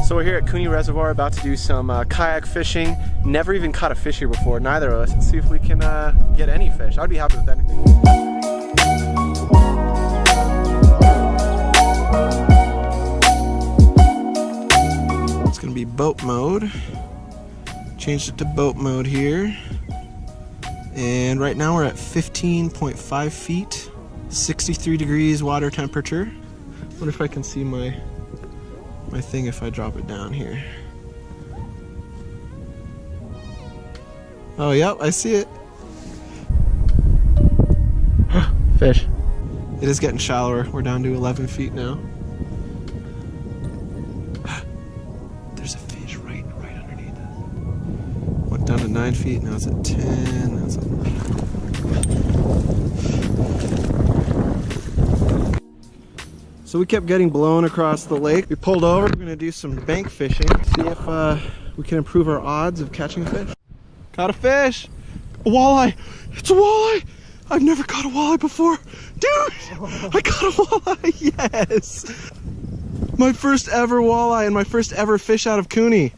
So we're here at Cooney Reservoir about to do some kayak fishing. Never even caught a fish here before, neither of us. Let's see if we can get any fish. I'd be happy with anything. It's gonna be boat mode. Changed it to boat mode here. And right now we're at 15.5 feet, 63 degrees water temperature. Wonder if I can see my thing if I drop it down here. Oh, yep, I see it. Fish. It is getting shallower. We're down to 11 feet now. There's a fish right underneath us. Went down to 9 feet, now it's at 10. That's So we kept getting blown across the lake. We pulled over. We're gonna do some bank fishing. See if we can improve our odds of catching a fish. Caught a fish! A walleye! It's a walleye! I've never caught a walleye before. Dude! I caught a walleye! Yes! My first ever walleye and my first ever fish out of Cooney.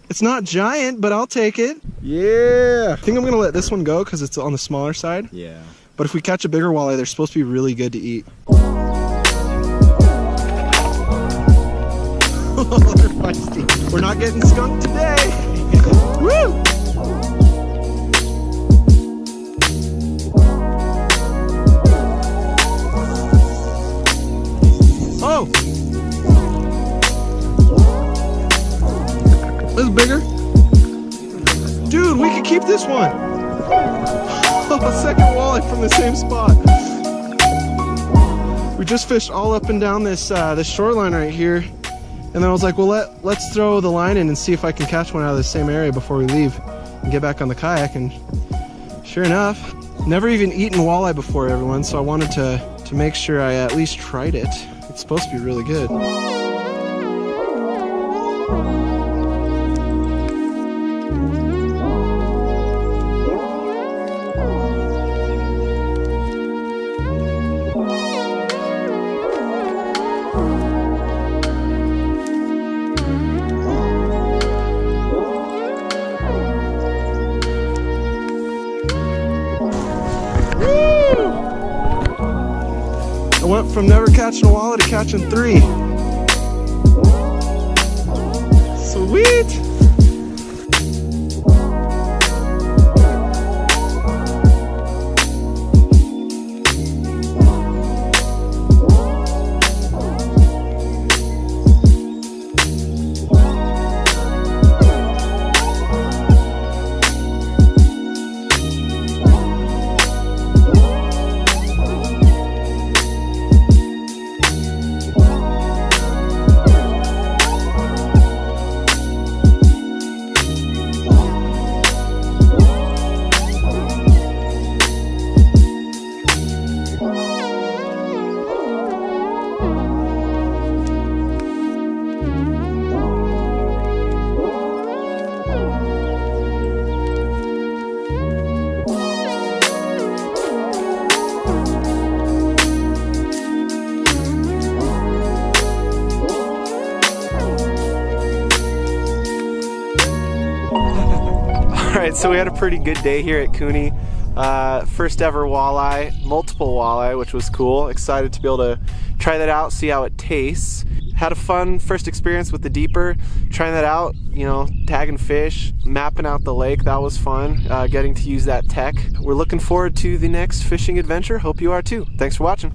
It's not giant, but I'll take it. Yeah! I think I'm gonna let this one go because it's on the smaller side. Yeah. But if we catch a bigger walleye, they're supposed to be really good to eat. They're feisty. We're not getting skunked today. Woo! Oh! This is bigger. Dude, we could keep this one. Oh, second walleye from the same spot. We just fished all up and down this shoreline right here. And then I was like, well, let's throw the line in and see if I can catch one out of the same area before we leave and get back on the kayak. And sure enough, never even eaten walleye before, everyone, so I wanted to make sure I at least tried it. It's supposed to be really good. I went from never catching a walleye to catching 3. Sweet! Alright, so we had a pretty good day here at Cooney. First ever walleye, multiple walleye, which was cool. Excited to be able to try that out, see how it tastes. Had a fun first experience with the deeper, trying that out, you know, tagging fish, mapping out the lake. That was fun, getting to use that tech. We're looking forward to the next fishing adventure. Hope you are too. Thanks for watching.